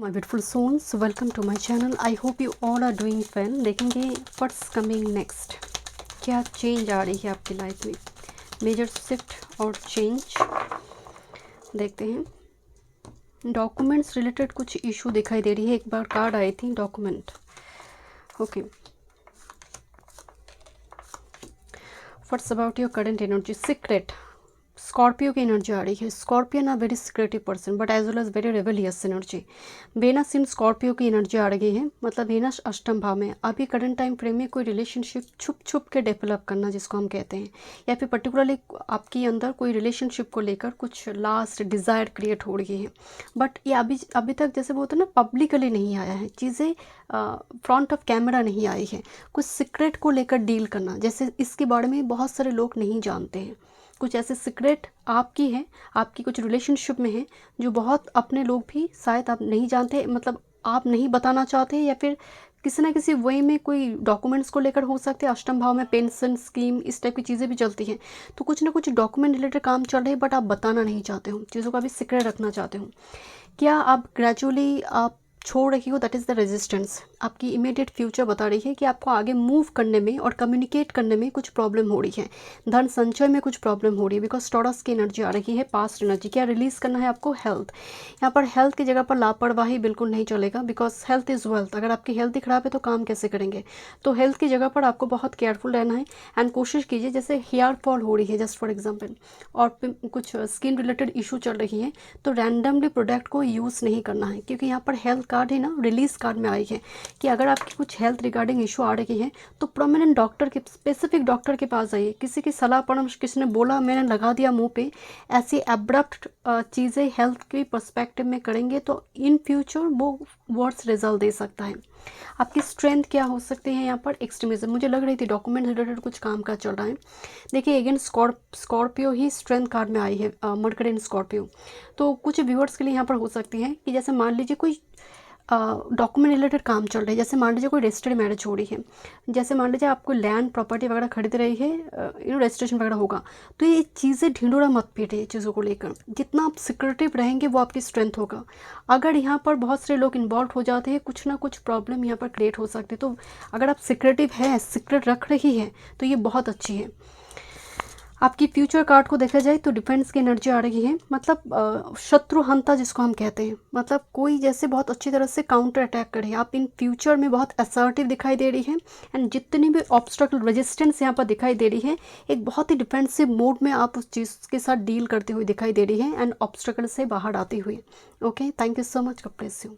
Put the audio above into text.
My beautiful souls, welcome to my channel. I hope you all are doing well. देखेंगे what's coming next, क्या change आ रही है आपकी life में, major shift और चेंज देखते हैं। डॉक्यूमेंट्स रिलेटेड कुछ इशू दिखाई दे रही है। एक बार कार्ड आई थी document. Okay, what's about your current energy? Secret Scorpio की एनर्जी आ रही है। Scorpion a very secretive person but as well as very rebellious energy. Venus in Scorpio की एनर्जी आ रही है, मतलब वेनस अष्टम भाव में। अभी करंट टाइम फ्रेम में कोई रिलेशनशिप छुप छुप के डेवलप करना जिसको हम कहते हैं, या फिर पर्टिकुलरली आपके अंदर कोई रिलेशनशिप को लेकर कुछ लास्ट डिज़ायर क्रिएट हो रही है। बट ये अभी तक जैसे बोलते हैं ना, पब्लिकली नहीं आया है, चीज़ें फ्रंट ऑफ कैमरा नहीं आई है। कुछ सीक्रेट को लेकर डील करना, जैसे इसके बारे में बहुत सारे लोग नहीं जानते हैं। कुछ ऐसे सीक्रेट आपकी है, आपकी कुछ रिलेशनशिप में है जो बहुत अपने लोग भी शायद आप नहीं जानते, मतलब आप नहीं बताना चाहते, या फिर किसी ना किसी वे में कोई डॉक्यूमेंट्स को लेकर हो सकते हैं। अष्टम भाव में पेंशन स्कीम इस टाइप की चीज़ें भी चलती हैं, तो कुछ ना कुछ डॉक्यूमेंट रिलेटेड काम चल रहे हैं बट आप बताना नहीं चाहते हो, चीज़ों का भी सीक्रेट रखना चाहते हो। क्या आप ग्रेजुअली आप छोड़ रही हो? That is the resistance. आपकी इमीडिएट फ्यूचर बता रही है कि आपको आगे मूव करने में और कम्युनिकेट करने में कुछ प्रॉब्लम हो रही है, धन संचय में कुछ प्रॉब्लम हो रही है, बिकॉज टॉरस की एनर्जी आ रही है, पास्ट एनर्जी। क्या रिलीज़ करना है आपको? हेल्थ। यहाँ पर हेल्थ की जगह पर लापरवाही बिल्कुल नहीं चलेगा, बिकॉज हेल्थ इज़ वेल्थ। अगर आपकी हेल्थ ही खराब है तो काम कैसे करेंगे? तो हेल्थ की जगह पर आपको बहुत केयरफुल रहना है एंड कोशिश कीजिए। जैसे हेयर फॉल हो रही है जस्ट फॉर एग्जाम्पल, और कुछ स्किन रिलेटेड इशू चल रही है, तो रैंडमली प्रोडक्ट को यूज़ नहीं करना है, क्योंकि यहाँ पर हेल्थ कार्ड है ना, रिलीज कार्ड में आई है कि अगर आपकी कुछ हेल्थ रिगार्डिंग इशू आ रही है तो प्रोमिनेंट डॉक्टर के, स्पेसिफिक डॉक्टर के पास जाइए। किसी की सलाह परामर्श, किसी ने बोला मैंने लगा दिया मुंह पे, ऐसी एब्रप्ट चीज़ें हेल्थ के पर्सपेक्टिव में करेंगे तो इन फ्यूचर वो वर्ड्स रिजल्ट दे सकता है। आपकी स्ट्रेंथ क्या हो सकते हैं यहाँ पर? एक्सट्रीमिज्म। मुझे लग रही थी डॉक्यूमेंट रिलेटेड कुछ काम का चल रहा है। देखिए अगेन स्कॉर्पियो ही स्ट्रेंथ कार्ड में आई है, मरकरी इन स्कॉर्पियो। तो कुछ व्यूअर्स के लिए यहाँ पर हो सकती है कि जैसे मान लीजिए कोई डॉक्यूमेंट रिलेटेड काम चल रहा है, जैसे मान लीजिए कोई रजिस्टर्ड मैरिज हो रही है, जैसे मान लीजिए आपको लैंड प्रॉपर्टी वगैरह खरीद रही है, रजिस्ट्रेशन वगैरह होगा, तो ये चीज़ें ढिंडोरा मत पीटिए चीज़ों को लेकर। जितना आप सिक्योरिटिव रहेंगे वो आपकी स्ट्रेंथ होगा। अगर यहाँ पर बहुत सारे लोग इन्वॉल्व हो जाते हैं, कुछ ना कुछ प्रॉब्लम यहाँ पर क्रिएट हो सकती है। तो अगर आप सिक्योरिटिव है, सीक्रेट रख रही है, तो ये बहुत अच्छी है। आपकी फ्यूचर कार्ड को देखा जाए तो डिफेंस की एनर्जी आ रही है, मतलब शत्रु हंता जिसको हम कहते हैं, मतलब कोई जैसे बहुत अच्छी तरह से काउंटर अटैक करे। आप इन फ्यूचर में बहुत असर्टिव दिखाई दे रही है एंड जितनी भी ऑब्स्टकल रेजिस्टेंस यहाँ पर दिखाई दे रही है, एक बहुत ही डिफेंसिव मोड में आप उस चीज़ के साथ डील करते हुए दिखाई दे रही है एंड ऑब्स्टकल से बाहर आती हुई। Okay, thank you so much, God bless you.